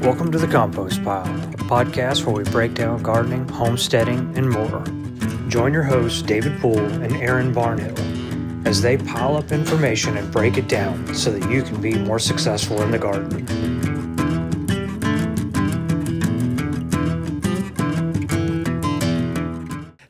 Welcome to the Compost Pile, a podcast where we break down gardening, homesteading, and more. Join your hosts, David Poole and Aaron Barnhill, as they pile up information and break it down so that you can be more successful in the garden.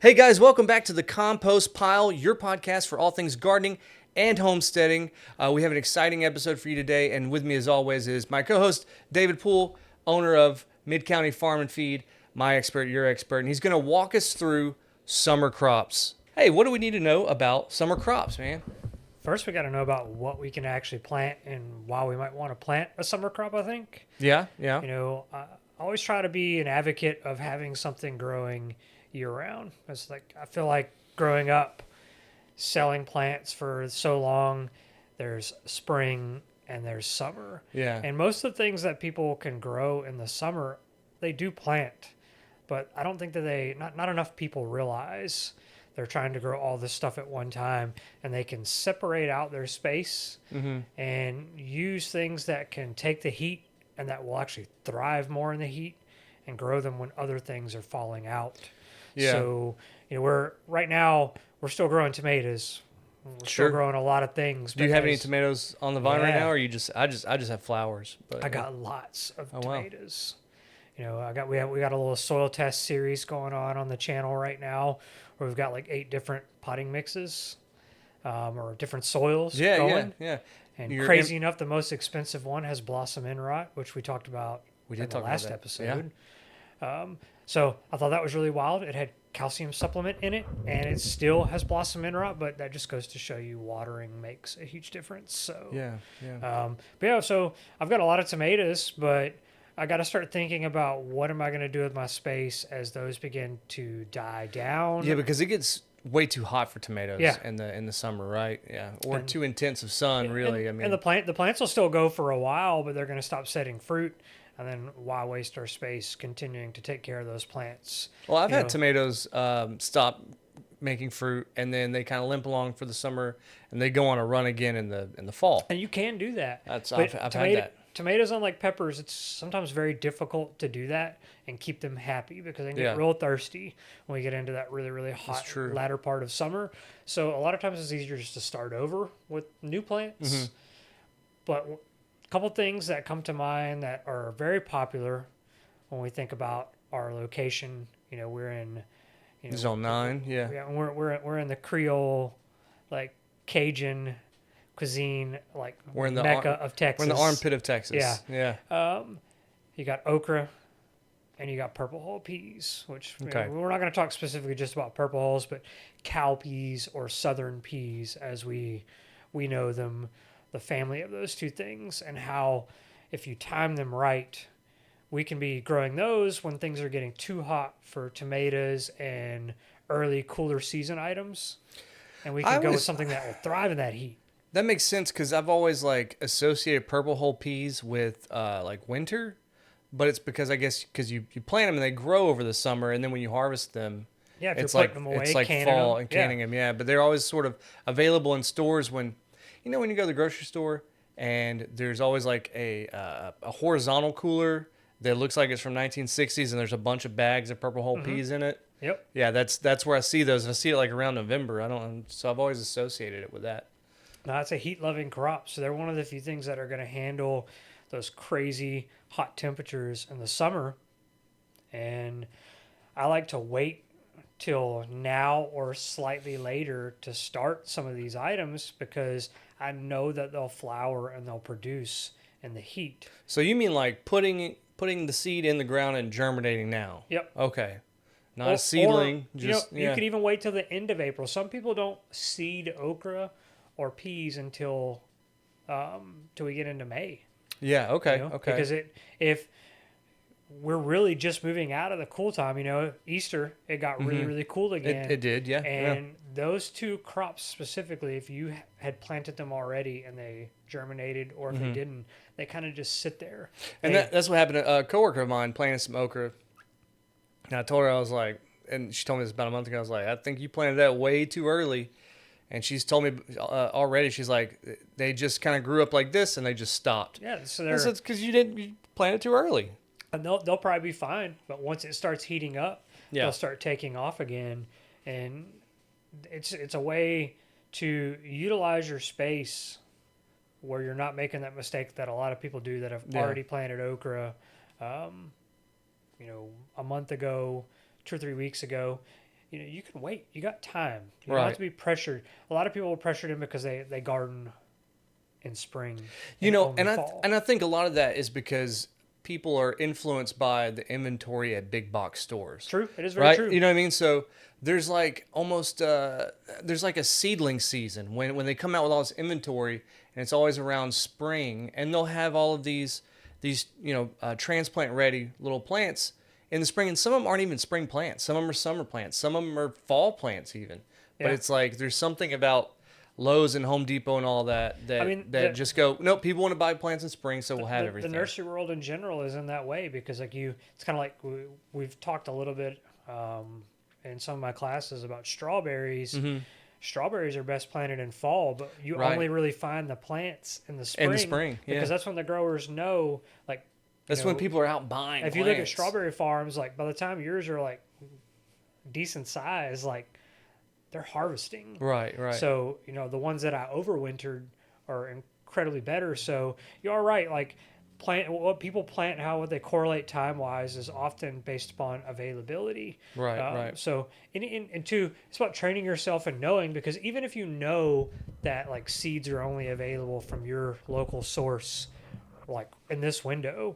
Hey guys, welcome back to the Compost Pile, your podcast for all things gardening and homesteading. We have an exciting episode for you today, and with me as always is my co-host David Poole, owner of Mid-County Farm and Feed, my expert, your expert, and he's going to walk us through summer crops. Hey, what do we need to know about summer crops, man? First, we got to know about what we can actually plant and why we might want to plant a summer crop, I think. Yeah. I always try to be an advocate of having something growing year-round. It's like, I feel like growing up, selling plants for so long, there's spring and there's summer. Yeah. And most of the things that people can grow in the summer, they do plant. But I don't think that not enough people realize they're trying to grow all this stuff at one time, and they can separate out their space and use things that can take the heat and that will actually thrive more in the heat and grow them when other things are falling out. Yeah. So, we're still growing tomatoes. We're still growing a lot of things. Do you have any tomatoes on the vine right now, or you just? I just have flowers. But I got lots of tomatoes. Wow. We got a little soil test series going on the channel right now, where we've got like 8 different potting mixes, or different soils going. Yeah. And crazy enough, the most expensive one has blossom end rot, which we talked about in the last episode. Yeah. So I thought that was really wild. It had calcium supplement in it, and it still has blossom end rot, but that just goes to show you watering makes a huge difference. So so I've got a lot of tomatoes, but I got to start thinking about what am I going to do with my space as those begin to die down. Yeah, because it gets way too hot for tomatoes in the summer, right? Yeah, or too intense of sun, really. And the plants will still go for a while, but they're going to stop setting fruit. And then why waste our space continuing to take care of those plants? Well, I've had tomatoes stop making fruit, and then they kind of limp along for the summer, and they go on a run again in the fall. And you can do that. I've had that. Tomatoes, unlike peppers, it's sometimes very difficult to do that and keep them happy because they get real thirsty when we get into that really, really hot latter part of summer. So a lot of times it's easier just to start over with new plants. Mm-hmm. But couple things that come to mind that are very popular when we think about our location. We're in Zone 9. Yeah, we're in the Creole, like Cajun cuisine, like we're in the Mecca of Texas. We're in the armpit of Texas. Yeah. You got okra, and you got purple hull peas, which we're not going to talk specifically just about purple hulls, but cowpeas or southern peas as we know them. The family of those two things, and how if you time them right, we can be growing those when things are getting too hot for tomatoes and early cooler season items, and we can go with something that will thrive in that heat. That makes sense, because I've always associated purple hull peas with winter, but it's because I guess because you plant them and they grow over the summer, and then when you harvest them, it's like them away, it's like fall and canning them. Yeah, but they're always sort of available in stores when when you go to the grocery store and there's always like a horizontal cooler that looks like it's from 1960s, and there's a bunch of bags of purple hull peas in it. Yep. Yeah, that's where I see those. And I see it around November. So I've always associated it with that. No, it's a heat-loving crop, so they're one of the few things that are going to handle those crazy hot temperatures in the summer. And I like to wait till now or slightly later to start some of these items because I know that they'll flower and they'll produce in the heat. So you mean like putting the seed in the ground and germinating now? Yep. Okay. Not a seedling. You could even wait till the end of April. Some people don't seed okra or peas until till we get into May. Yeah. Okay. Okay. Because if we're really just moving out of the cool time, Easter, it got really, really cool again. It did, yeah. And those two crops specifically, if you had planted them already and they germinated, or if they didn't, they kind of just sit there. And that's what happened to a coworker of mine planting some okra. And I told her, I was like, and she told me this about a month ago, I was like, I think you planted that way too early. And she's told me already, she's like, they just kind of grew up like this and they just stopped. Yeah, so it's because you planted too early. And they'll probably be fine, but once it starts heating up, they'll start taking off again. And it's a way to utilize your space where you're not making that mistake that a lot of people do that have already planted okra, a month ago, 2 or 3 weeks ago. You can wait. You got time. You don't have to be pressured. A lot of people are pressured in because they garden in spring. And I think a lot of that is because people are influenced by the inventory at big box stores. True. It is very true. You know what I mean? So there's like almost there's like a seedling season when they come out with all this inventory, and it's always around spring, and they'll have all of these transplant ready little plants in the spring, and some of them aren't even spring plants. Some of them are summer plants. Some of them are fall plants even. But it's like there's something about Lowe's and Home Depot and all that just go, nope, people want to buy plants in spring, so we'll have everything. The nursery world in general is in that way because it's kind of like we've talked a little bit in some of my classes about strawberries. Mm-hmm. Strawberries are best planted in fall, but you only really find the plants in the spring. Because that's when the growers know, like, that's when people are out buying. If you look at strawberry farms, like by the time yours are like decent size, like they're harvesting. Right. So, the ones that I overwintered are incredibly better. So you are right. Like what people plant, how they correlate time wise is often based upon availability. Right. So, and two, it's about training yourself and knowing, because even if you know that like seeds are only available from your local source, like in this window,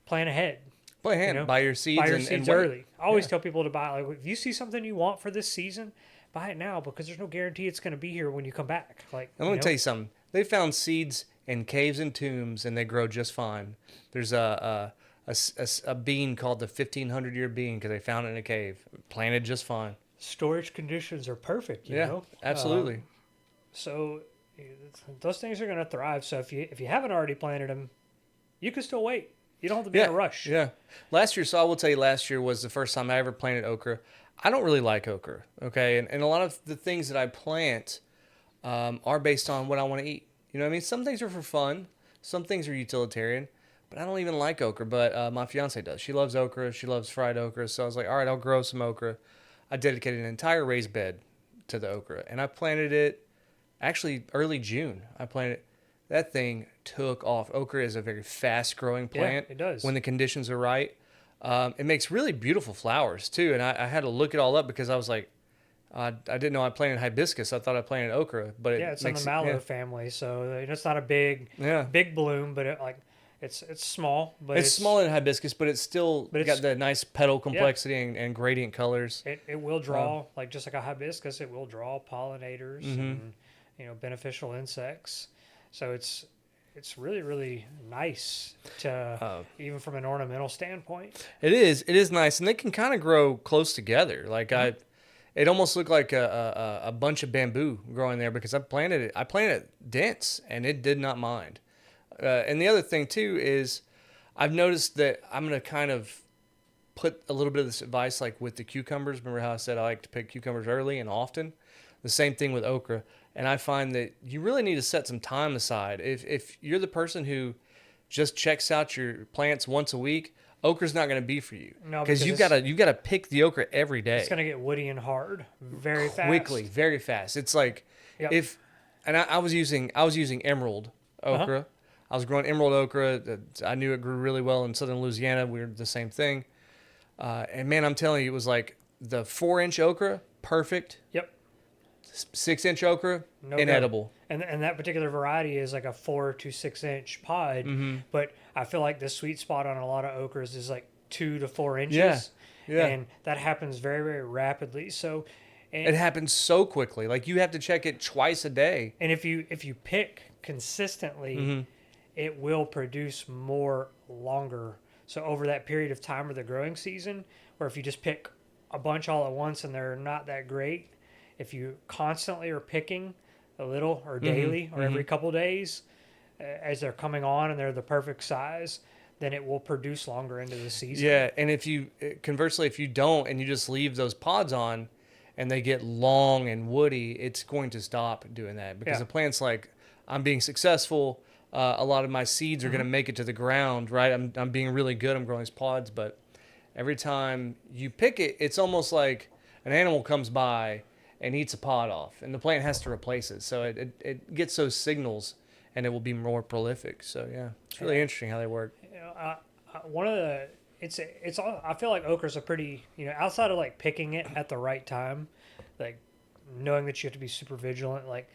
plan ahead. Buy your seeds. Buy your seeds early. I always tell people to buy, like, if you see something you want for this season, buy it now, because there's no guarantee it's going to be here when you come back. Like, I'm going to tell you something. They found seeds in caves and tombs, and they grow just fine. There's a bean called the 1500-year bean because they found it in a cave, planted just fine. Storage conditions are perfect. You know? Absolutely. So those things are going to thrive. So if you haven't already planted them, you can still wait. You don't have to be in a rush. Yeah. Last year was the first time I ever planted okra. I don't really like okra, okay? And a lot of the things that I plant are based on what I want to eat. You know what I mean? Some things are for fun. Some things are utilitarian. But I don't even like okra. But my fiance does. She loves okra. She loves fried okra. So I was like, all right, I'll grow some okra. I dedicated an entire raised bed to the okra. And I planted it actually early June. I planted it. That thing took off. Okra is a very fast-growing plant. Yeah, it does. When the conditions are right. It makes really beautiful flowers, too. And I had to look it all up because I was like, I didn't know I planted hibiscus. I thought I planted okra. But it's in the mallow family. So it's not a big bloom, but it's small. But it's smaller than hibiscus, but it's still got the nice petal complexity and gradient colors. It will draw, just like a hibiscus, it will draw pollinators and beneficial insects. So it's really, really nice to even from an ornamental standpoint. It is nice, and they can kind of grow close together. Like it almost looked like a bunch of bamboo growing there because I planted it dense, and it did not mind. And the other thing too is I've noticed that I'm going to kind of put a little bit of this advice like with the cucumbers. Remember how I said I like to pick cucumbers early and often? The same thing with okra. And I find that you really need to set some time aside. If you're the person who just checks out your plants once a week, okra's not going to be for you. No, because you've got to pick the okra every day. It's going to get woody and hard very fast. It's like I was using emerald okra. Uh-huh. I was growing emerald okra. I knew it grew really well in southern Louisiana. We were the same thing. And man, I'm telling you, it was like the 4-inch okra, perfect. Yep. 6-inch okra, inedible. And that particular variety is like a 4 to 6 inch pod. Mm-hmm. But I feel like the sweet spot on a lot of okras is like 2 to 4 inches. Yeah. And that happens very, very rapidly. So it happens so quickly. Like you have to check it twice a day. And if you pick consistently, it will produce more longer. So over that period of time of the growing season, or if you just pick a bunch all at once and they're not that great, if you constantly are picking a little or daily or every couple days as they're coming on and they're the perfect size, then it will produce longer into the season. Yeah, and if you don't and you just leave those pods on and they get long and woody, it's going to stop doing that because the plant's like, I'm being successful. a lot of my seeds are going to make it to the ground, right? I'm being really good. I'm growing these pods, but every time you pick it, it's almost like an animal comes by and eats a pod off, and the plant has to replace it. So it gets those signals, and it will be more prolific. So yeah, it's really interesting how they work. You know, one of the it's all, I feel like okra's a pretty, outside of like picking it at the right time, like knowing that you have to be super vigilant, like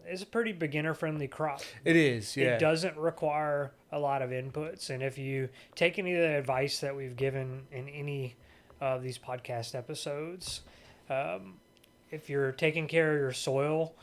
it's a pretty beginner friendly crop. It is, yeah. It doesn't require a lot of inputs, and if you take any of the advice that we've given in any of these podcast episodes, if you're taking care of your soil,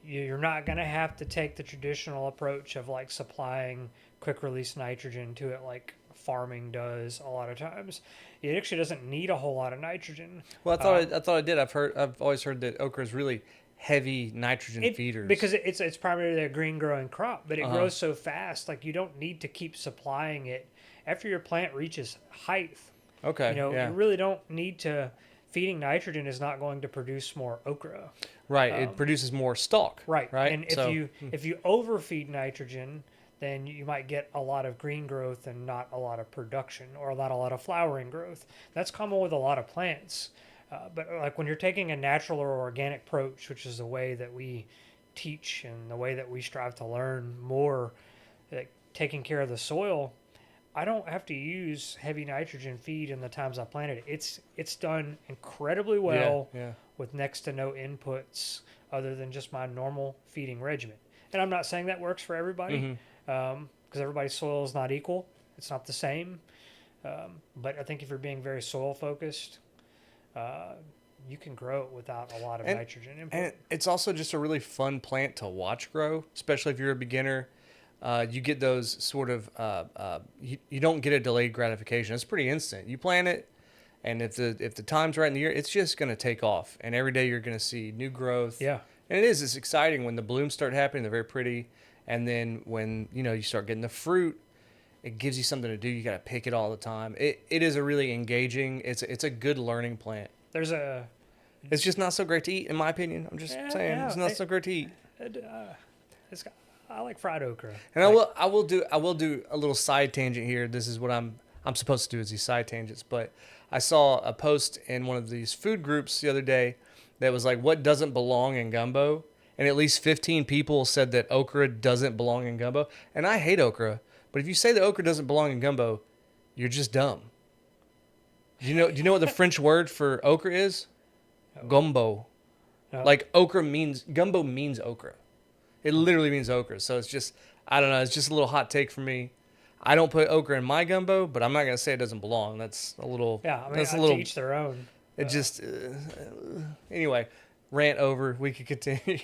you're not going to have to take the traditional approach of like supplying quick release nitrogen to it like farming does a lot of times. It actually doesn't need a whole lot of nitrogen. Well, I thought it did. I've always heard that okra is really heavy nitrogen feeders because it's primarily a green growing crop, but it grows so fast, like you don't need to keep supplying it after your plant reaches height. Okay, you really don't need to. Feeding nitrogen is not going to produce more okra. Right, it produces more stalk. Right, right. And if you overfeed nitrogen, then you might get a lot of green growth and not a lot of production, or not a lot of flowering growth. That's common with a lot of plants. But like when you're taking a natural or organic approach, which is the way that we teach and the way that we strive to learn more, like taking care of the soil, I don't have to use heavy nitrogen feed in the times I planted it. It's done incredibly well with next to no inputs other than just my normal feeding regimen. And I'm not saying that works for everybody, because everybody's soil is not equal. It's not the same. But I think if you're being very soil focused, you can grow it without a lot of nitrogen input. And it's also just a really fun plant to watch grow, especially if you're a beginner. You get those sort of you don't get a delayed gratification. It's pretty instant. You plant it, and if the time's right in the year, it's just going to take off. And every day you're going to see new growth. Yeah, and it's exciting when the blooms start happening. They're very pretty, and then when you start getting the fruit, it gives you something to do. You got to pick it all the time. It is a really engaging. It's a good learning plant. It's just not so great to eat, in my opinion. I'm just saying, it's not so great to eat. I like fried okra. And I will do a little side tangent here. This is what I'm supposed to do, is these side tangents. But I saw a post in one of these food groups the other day that was like, what doesn't belong in gumbo? And at least 15 people said that okra doesn't belong in gumbo. And I hate okra, but if you say that okra doesn't belong in gumbo, you're just dumb. Do you know what the French word for okra is? Gumbo. No. Like gumbo means okra. It literally means okra. So it's just, I don't know, it's just a little hot take for me. I don't put okra in my gumbo, but I'm not going to say it doesn't belong. That's a little... Yeah, I mean, that's to each their own. It just... anyway, rant over. We could continue.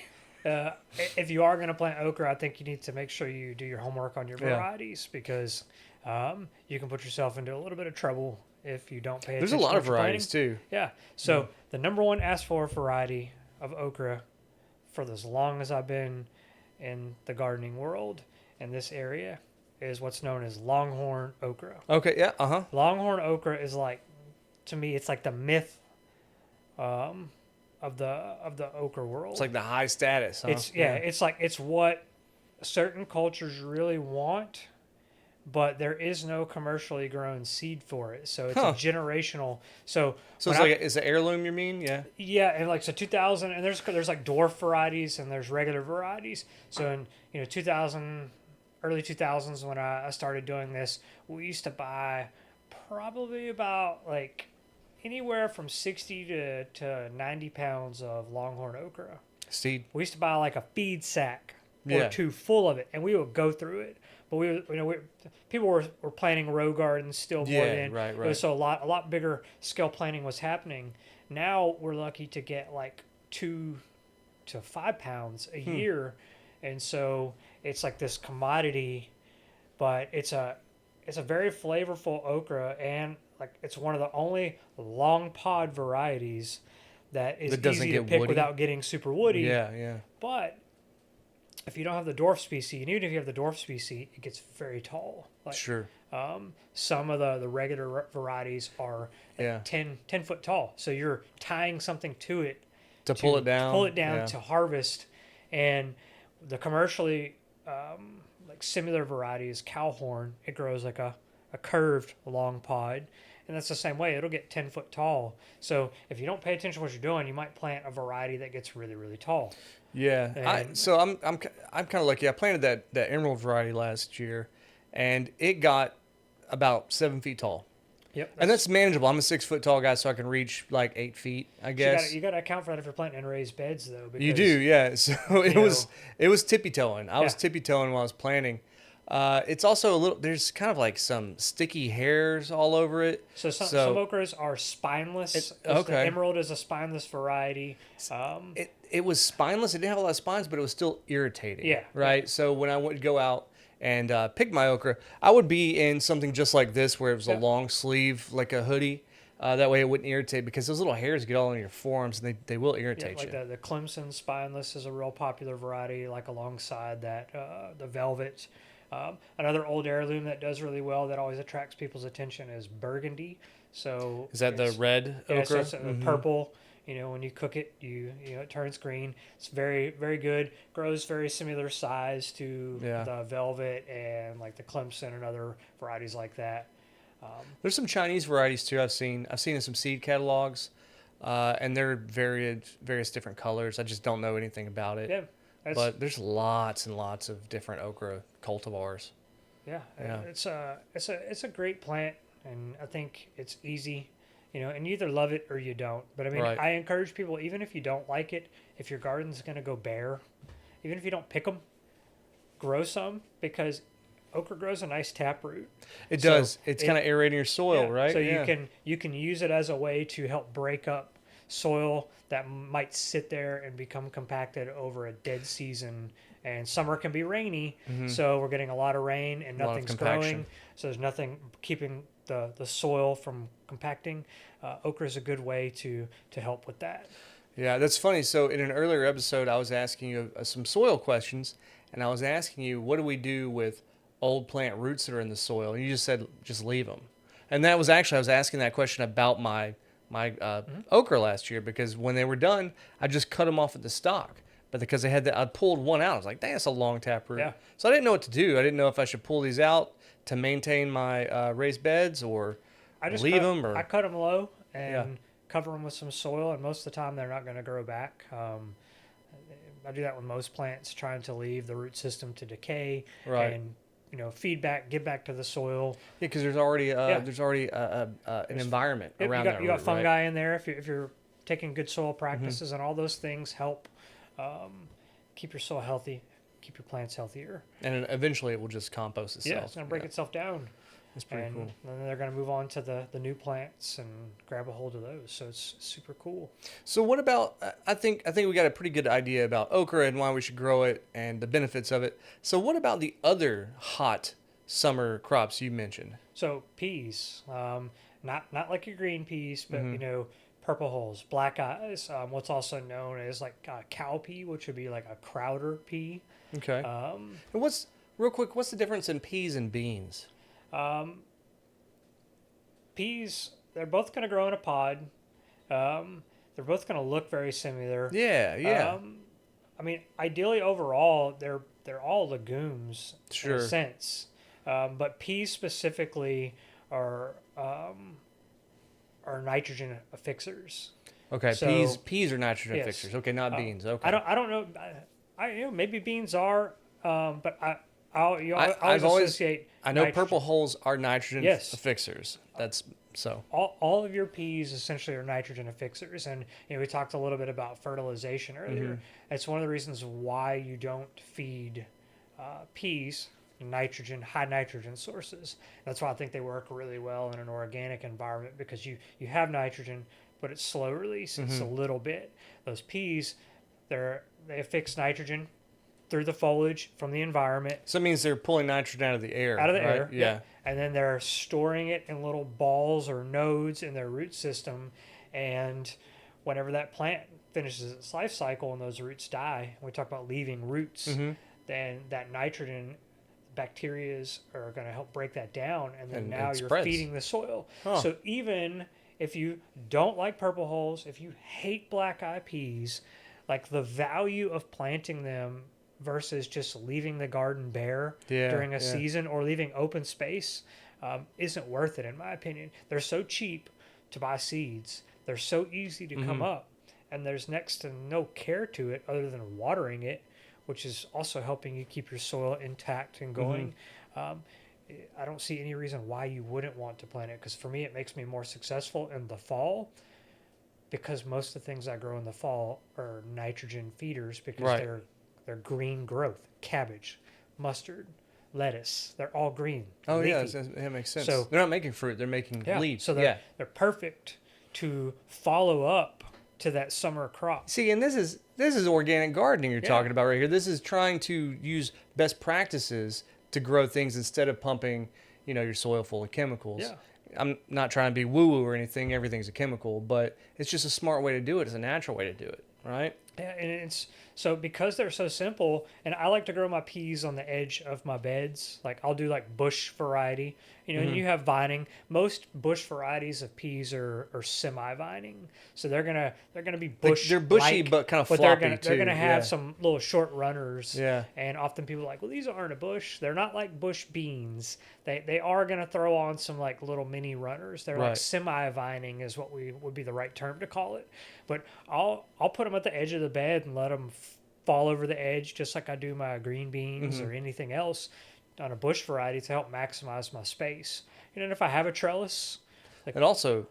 If you are going to plant okra, I think you need to make sure you do your homework on your varieties, because you can put yourself into a little bit of trouble if you don't pay attention. There's a lot of varieties, too. Yeah. So the number one asked for variety of okra for as long as I've been in the gardening world in this area is what's known as longhorn okra. Okay, yeah, Longhorn okra is like, to me, it's like the myth of the okra world. It's like the high status, huh? It's what certain cultures really want, but there is no commercially grown seed for it. So it's a generational. So it's an heirloom, you mean? Yeah. Yeah, and like 2000, and there's like dwarf varieties and there's regular varieties. So in 2000, early 2000s when I started doing this, we used to buy probably about like anywhere from 60 to 90 pounds of longhorn okra seed. We used to buy like a feed sack or two full of it, and we would go through it. But people were planting row gardens still more than right. So a lot bigger scale planting was happening. Now we're lucky to get like 2 to 5 pounds a year, and so it's like this commodity, but it's a very flavorful okra, and like it's one of the only long pod varieties that is easy to pick without getting super woody. Yeah. But if you don't have the dwarf species, and even if you have the dwarf species, it gets very tall. Like, sure. Some of the regular varieties are 10 foot tall. So you're tying something to it to pull it down to harvest. And the commercially like similar varieties, cowhorn, it grows like a curved long pod. And that's the same way. It'll get 10 foot tall. So if you don't pay attention to what you're doing, you might plant a variety that gets really, really tall. Yeah. And I'm kind of lucky. I planted that emerald variety last year, and it got about 7 feet tall. Yep. And that's manageable. I'm a 6 foot tall guy, so I can reach like 8 feet, I guess. You got to account for that if you're planting in raised beds, though. Because, You do, yeah. So it was tippy toeing. I was tippy toeing while I was planting. It's also a little. There's kind of like some sticky hairs all over it. So some okras are spineless. The emerald is a spineless variety. It was spineless. It didn't have a lot of spines, but it was still irritating. Yeah. Right. So when I would go out and pick my okra, I would be in something just like this, where it was a long sleeve, like a hoodie. That way it wouldn't irritate, because those little hairs get all in your forearms, and they will irritate you. Like the Clemson spineless is a real popular variety, like alongside that, the velvet. Another old heirloom that does really well, that always attracts people's attention, is burgundy. So is that the red okra? Yeah, so it's purple. When you cook it, it turns green. It's very, very good. Grows very similar size to the velvet and like the Clemson and other varieties like that. There's some Chinese varieties too. I've seen in some seed catalogs, and they're various different colors. I just don't know anything about it. Yeah. But there's lots and lots of different okra cultivars. Yeah. It's a great plant, and I think it's easy, and you either love it or you don't. But I mean, I encourage people, even if you don't like it, if your garden's going to go bare, even if you don't pick them, grow some, because okra grows a nice taproot. It does. It's kind of aerating your soil, right? So you can use it as a way to help break up soil that might sit there and become compacted over a dead season. And summer can be rainy, so we're getting a lot of rain and nothing's growing. So there's nothing keeping the soil from compacting. Okra is a good way to help with that. Yeah, that's funny. So in an earlier episode, I was asking you some soil questions, and I was asking you, what do we do with old plant roots that are in the soil? And you just said, just leave them. And that was actually, I was asking that question about my okra last year, because when they were done, I just cut them off at the stalk. But because I pulled one out, I was like, dang, that's a long taproot. Yeah. So I didn't know what to do. I didn't know if I should pull these out to maintain my raised beds, or leave them. Or I cut them low and cover them with some soil, and most of the time they're not going to grow back. I do that with most plants, trying to leave the root system to decay and feedback, give back to the soil. Yeah, because there's already an environment around that. You got fungi in there. If you're taking good soil practices, and all those things help keep your soil healthy, keep your plants healthier. And eventually it will just compost itself. Yeah, it's going to break itself down. That's pretty cool. And then they're going to move on to the new plants and grab a hold of those. So it's super cool. So what about, I think we got a pretty good idea about okra and why we should grow it and the benefits of it. So what about the other hot summer crops you mentioned? So peas, not like your green peas, but purple hulls, black eyes, what's also known as like cowpea, which would be like a Crowder pea. Okay. And what's the difference in peas and beans? Peas, they're both going to grow in a pod. They're both going to look very similar. Yeah. I mean, ideally overall, they're all legumes in a sense. But peas specifically are nitrogen fixers. Okay, so, peas are nitrogen fixers. Okay, not beans. Okay. I don't know. I maybe beans are, but I always associate. I know purple hulls are nitrogen fixers. That's so. All of your peas essentially are nitrogen fixers, and we talked a little bit about fertilization earlier. It's one of the reasons why you don't feed peas high nitrogen sources. That's why I think they work really well in an organic environment, because you have nitrogen, but it's slow release. It's a little bit. Those peas, they fix nitrogen through the foliage from the environment. So it means they're pulling nitrogen out of the air. Air, yeah. And then they're storing it in little balls or nodes in their root system. And whenever that plant finishes its life cycle and those roots die, we talk about leaving roots, then that nitrogen, bacteria are going to help break that down. And then now you're feeding the soil. Huh. So even if you don't like purple hulls, if you hate black-eye peas, like the value of planting them versus just leaving the garden bare Yeah, during a yeah. season or leaving open space isn't worth it, in my opinion. They're so cheap to buy seeds. They're so easy to come up, and there's next to no care to it other than watering it, which is also helping you keep your soil intact and going. I don't see any reason why you wouldn't want to plant it, because for me it makes me more successful in the fall, because most of the things I grow in the fall are nitrogen feeders because Right. they're green growth. Cabbage, mustard, lettuce, they're all green. Oh yeah, leafy. that makes sense. So- they're not making fruit; they're making Yeah, leaves. so they're perfect to follow up to that summer crop. See, and this is organic gardening you're Yeah. talking about right here. This is trying to use best practices to grow things instead of pumping, your soil full of chemicals. Yeah. I'm not trying to be woo-woo or anything. Everything's a chemical, but it's just a smart way to do it. It's a natural way to do it, right? Yeah, and it's so because they're so simple, and I like to grow my peas on the edge of my beds. Like I'll do like bush variety, and you have vining. Most bush varieties of peas are semi-vining, so they're gonna be bush. They're bushy, but kind of but floppy they're gonna too, have yeah. some little short runners. Yeah. And often people are like, well, these aren't a bush. They're not like bush beans. They are gonna throw on some like little mini runners. They're like Right. semi-vining is what would be the right term to call it. But I'll put them at the edge of the bed and let them fall over the edge, just like I do my green beans or anything else on a bush variety to help maximize my space. And if I have a trellis, It also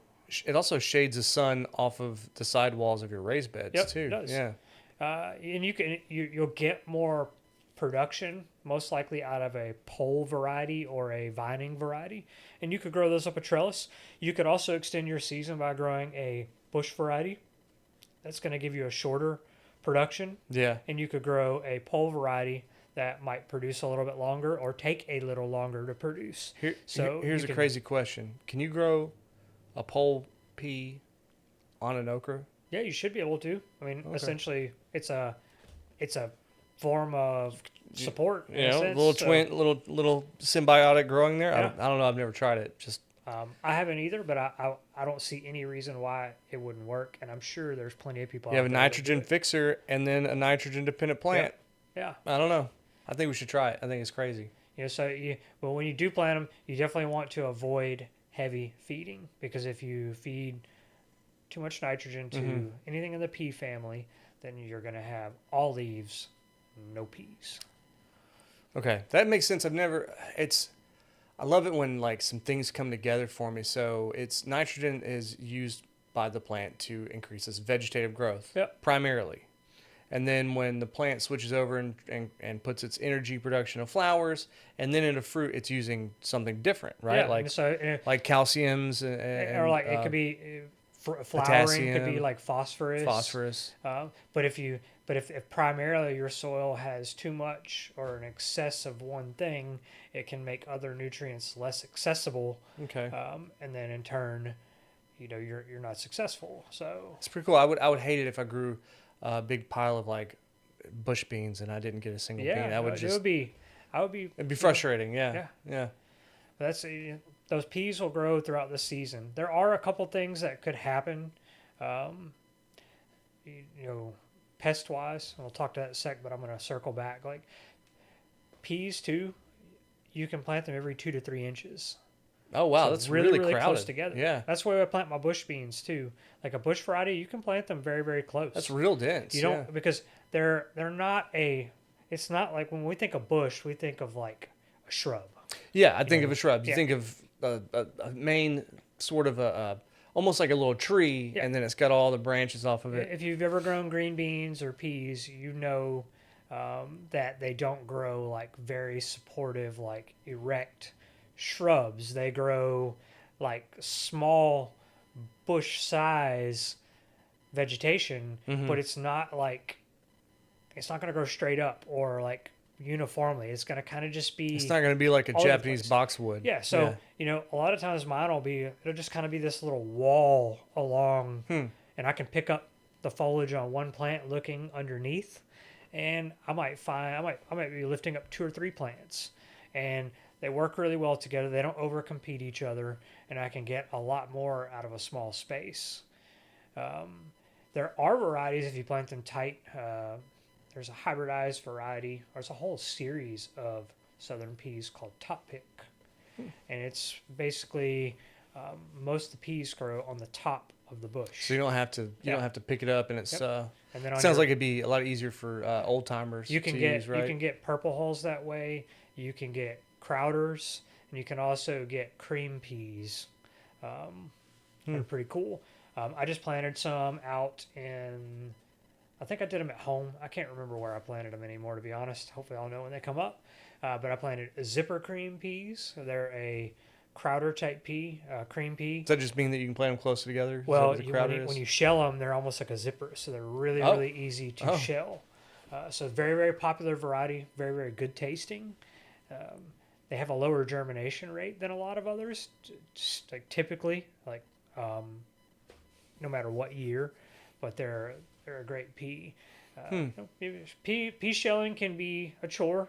shades the sun off of the sidewalls of your raised beds Yep, too. it does. Yeah. and you'll get more production, most likely out of a pole variety or a vining variety, and you could grow those up a trellis. You could also extend your season by growing a bush variety. That's going to give you a shorter production, Yeah. and you could grow a pole variety that might produce a little bit longer or take a little longer to produce. Here's a crazy question. Can you grow a pole pea on an okra? Yeah, you should be able to. I mean, Okay. essentially, it's a form of support. In a sense, little so, little symbiotic growing there. Yeah. I don't know. I've never tried it. Just I haven't either, but I don't see any reason why it wouldn't work, and I'm sure there's plenty of people. you have out a there that nitrogen do it. fixer and then a nitrogen dependent plant. Yeah. I don't know. I think we should try it. I think it's crazy. But when you do plant them, you definitely want to avoid heavy feeding, because if you feed too much nitrogen to anything in the pea family, then you're going to have all leaves, no peas. Okay, that makes sense. I love it when like some things come together for me. So it's nitrogen is used by the plant to increase its vegetative growth primarily. And then when the plant switches over and puts its energy production of flowers and then into fruit, it's using something different, right? Yeah, like and so, like calciums and or like it could be flowering, could be potassium, like phosphorus. But if primarily your soil has too much or an excess of one thing, it can make other nutrients less accessible. Okay. And then in turn, you're not successful. So It's pretty cool. I would hate it if I grew a big pile of like bush beans and I didn't get a single bean. it would be. It'd be frustrating. Yeah. Yeah. That's those peas will grow throughout the season. There are a couple things that could happen, pest wise. We'll talk to that in a sec, but I'm going to circle back. Like peas too, you can plant them every 2 to 3 inches. Oh wow, So that's really crowded. close together. Yeah. That's why I plant my bush beans too. Like a bush variety, you can plant them very, very close. That's real dense. You don't because they're not it's not like when we think of bush, we think of like a shrub. Yeah, I think of a shrub. You yeah. think of a main sort of a almost like a little tree, Yeah. and then it's got all the branches off of it. If you've ever grown green beans or peas, you know that they don't grow like very supportive, like erect shrubs. They grow like small bush size vegetation, but it's not going to grow straight up or like uniformly. It's going to kind of just be. It's not going to be like a all over the Japanese place. boxwood. Yeah, so a lot of times mine it'll just kind of be this little wall along, and I can pick up the foliage on one plant looking underneath, and I might be lifting up 2 or 3 plants, and they work really well together. They don't overcompete each other, and I can get a lot more out of a small space. There are varieties if you plant them tight. there's a hybridized variety. There's a whole series of southern peas called top pick, and it's basically most of the peas grow on the top of the bush. So you don't have to pick it up, and it's and then sounds like it'd be a lot easier for old timers. You can use, right? You can get purple hulls that way. You can get Crowders, and you can also get cream peas. They're pretty cool. I just planted some out in. I think I did them at home. I can't remember where I planted them anymore, to be honest. Hopefully, I'll know when they come up. But I planted zipper cream peas. They're a Crowder type pea, cream pea. Does that just mean that you can plant them close together? Well, when you shell them, they're almost like a zipper, so they're really easy to shell. So very, very popular variety, very, very good tasting. They have a lower germination rate than a lot of others, just like typically, like no matter what year, but they're a great pea. Pea shelling can be a chore.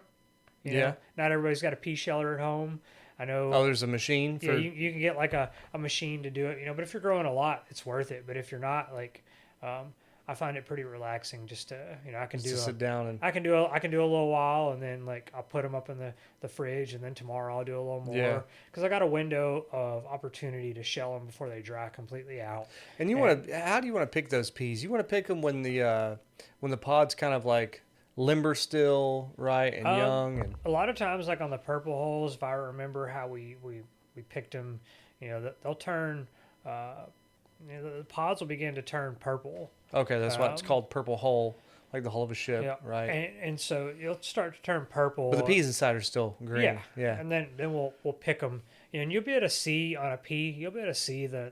You know? Not everybody's got a pea sheller at home. I know. Oh, there's a machine for. Yeah, you can get like a machine to do it, But if you're growing a lot, it's worth it. But if you're not, like, I find it pretty relaxing just to, I can sit down and. I can do a little while, and then like I'll put them up in the fridge, and then tomorrow I'll do a little more because I got a window of opportunity to shell them before they dry completely out. And how do you want to pick those peas? You want to pick them when the pod's kind of like limber still, right, and young. And a lot of times, like on the purple hulls, if I remember how we picked them, they'll turn. The pods will begin to turn purple. Okay, that's why it's called purple hull, like the hull of a ship, right? And so you'll start to turn purple. But the peas inside are still green. Yeah. And then we'll pick them, and you'll be able to see on a pea. You'll be able to see the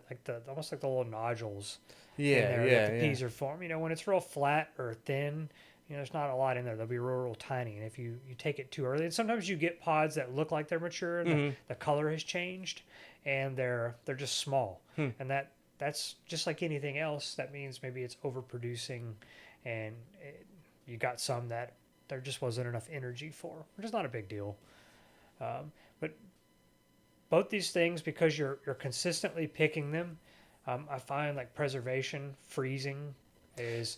almost like the little nodules. That the peas are formed. When it's real flat or thin. There's not a lot in there. They'll be real tiny. And if you take it too early, and sometimes you get pods that look like they're mature and the color has changed, and they're just small. And that's just like anything else. That means maybe it's overproducing, and you got some that there just wasn't enough energy for, which is not a big deal. But both these things, because you're consistently picking them, I find like preservation, freezing,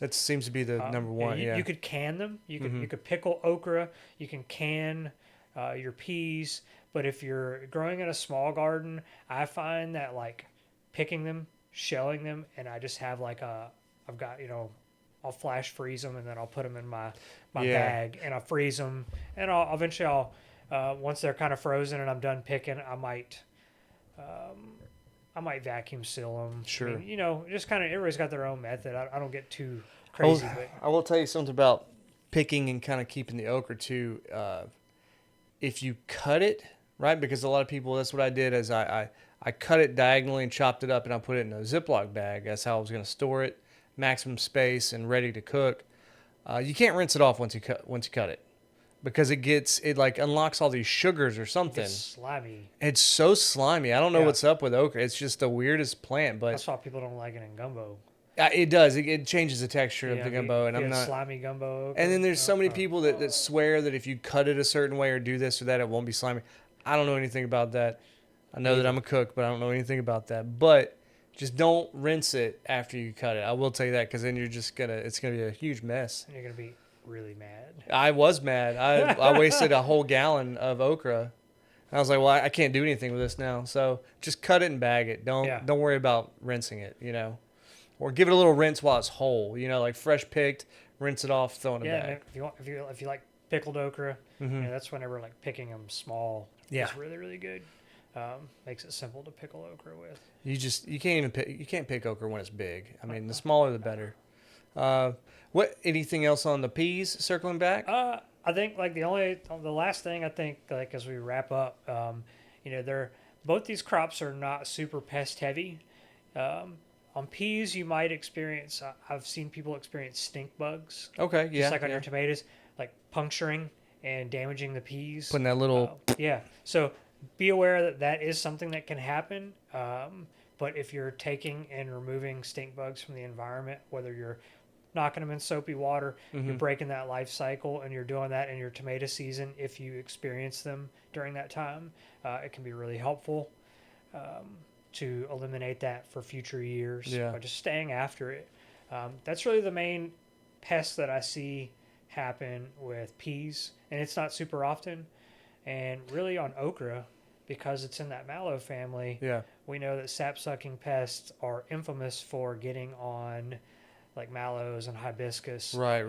that seems to be the number one. You could can them. You could pickle okra. You can can your peas. But if you're growing in a small garden, I find that like picking them, shelling them, and I just have like I've got I'll flash freeze them, and then I'll put them in my bag, and I'll freeze them, and I'll eventually once they're kind of frozen and I'm done picking, I might vacuum seal them. Sure. I mean, just kind of everybody's got their own method. I don't get too crazy. But I will tell you something about picking and kind of keeping the okra too. If you cut it, right, because a lot of people, that's what I did is I cut it diagonally and chopped it up, and I put it in a Ziploc bag. That's how I was going to store it, maximum space and ready to cook. You can't rinse it off once you cut it. Because it like unlocks all these sugars or something. It's slimy. It's so slimy. I don't know what's up with okra. It's just the weirdest plant. But that's why people don't like it in gumbo. It does. It changes the texture of the gumbo, and I'm not slimy gumbo. Okra. And then there's so many people that swear that if you cut it a certain way or do this or that, it won't be slimy. I don't know anything about that. I know that I'm a cook, but I don't know anything about that. But just don't rinse it after you cut it. I will tell you that, because then it's gonna be a huge mess. And you're gonna be really mad. I was mad. I wasted a whole gallon of okra. I was like, well, I can't do anything with this now. So just cut it and bag it. Don't worry about rinsing it, or give it a little rinse while it's whole. Like fresh picked, rinse it off, throw it in a bag. If you like pickled okra, that's whenever like picking them small. Yeah, it's really, really good. Makes it simple to pickle okra with. You can't pick okra when it's big. I mean, the smaller the better. Anything else on the peas circling back? I think like the last thing I think, like as we wrap up, both these crops are not super pest heavy. On peas, you might experience. I've seen people experience stink bugs. Okay, yeah, just like on your tomatoes, like puncturing and damaging the peas. Putting that little. So be aware that is something that can happen. But if you're taking and removing stink bugs from the environment, whether you're knocking them in soapy water, you're breaking that life cycle, and you're doing that in your tomato season. If you experience them during that time, it can be really helpful to eliminate that for future years by just staying after it. That's really the main pest that I see happen with peas, and it's not super often. And really on okra, because it's in that mallow family, we know that sap-sucking pests are infamous for getting on like mallows and hibiscus. Right.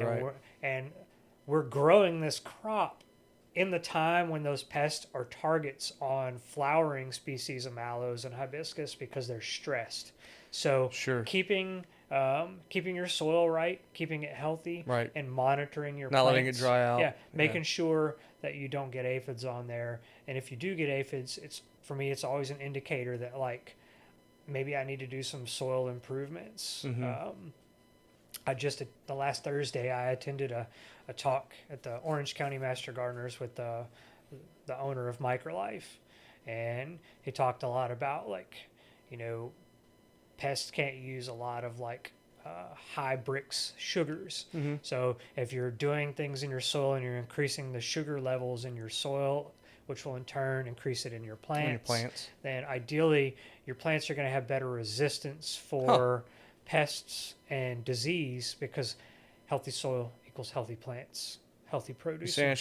And we're growing this crop in the time when those pests are targets on flowering species of mallows and hibiscus because they're stressed. So keeping your soil right, keeping it healthy, and monitoring your plants. Letting it dry out. Yeah, making sure that you don't get aphids on there. And if you do get aphids, for me, it's always an indicator that like maybe I need to do some soil improvements. The last Thursday, I attended a talk at the Orange County Master Gardeners with the owner of Microlife, and he talked a lot about like, pests can't use a lot of like high brix sugars. So if you're doing things in your soil and you're increasing the sugar levels in your soil, which will in turn increase it in your plants, then ideally your plants are going to have better resistance for pests and disease, because healthy soil equals healthy plants, healthy produce. You're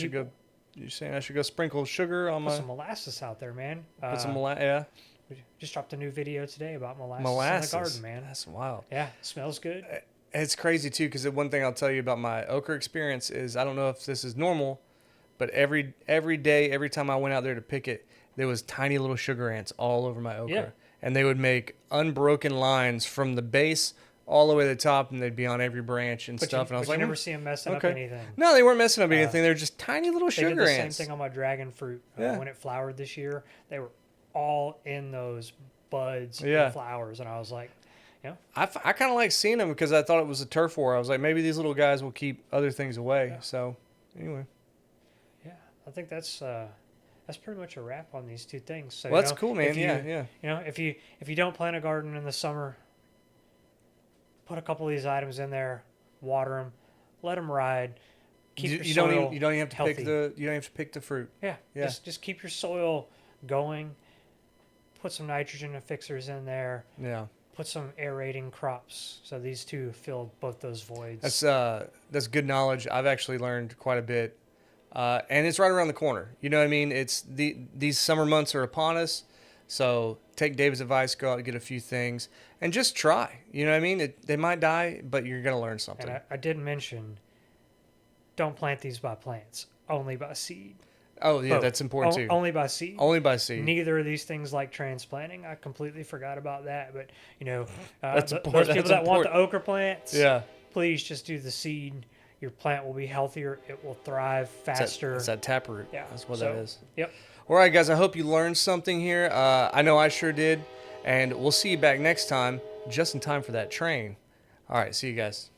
saying I should go sprinkle sugar on Put some molasses out there, man. Put some molasses, yeah. We just dropped a new video today about molasses in the garden, man. That's wild. Yeah, smells good. It's crazy too, because the one thing I'll tell you about my okra experience is, I don't know if this is normal, but every day, every time I went out there to pick it, there was tiny little sugar ants all over my okra. Yeah. And they would make unbroken lines from the base all the way to the top, and they'd be on every branch and stuff. And I was like, you never see them messing up anything. No, they weren't messing up anything. They're just tiny little sugar ants. They did the same thing on my dragon fruit. When it flowered this year, they were all in those buds and flowers. And I was like, I kind of like seeing them, because I thought it was a turf war. I was like, maybe these little guys will keep other things away. Yeah. So anyway. Yeah, I think that's pretty much a wrap on these two things. So, well, that's cool, man. If you don't plant a garden in the summer, put a couple of these items in there, water them, let them ride. Keep your soil you don't even have to healthy. pick the fruit. Yeah. Just keep your soil going. Put some nitrogen fixers in there. Yeah. Put some aerating crops. So these two fill both those voids. That's good knowledge. I've actually learned quite a bit. And it's right around the corner. You know what I mean? These summer months are upon us. So take David's advice, go out and get a few things, and just try. You know what I mean? They might die, but you're going to learn something. And I did mention, don't plant these by plants, only by seed. Oh, yeah, that's important too. Only by seed. Only by seed. Neither of these things like transplanting. I completely forgot about that. But, those people that want the okra plants, yeah, please just do the seed. Your plant will be healthier. It will thrive faster. It's that taproot. Yeah. That's what that is. Yep. All right, guys, I hope you learned something here. I know I sure did. And we'll see you back next time, just in time for that train. All right, see you guys.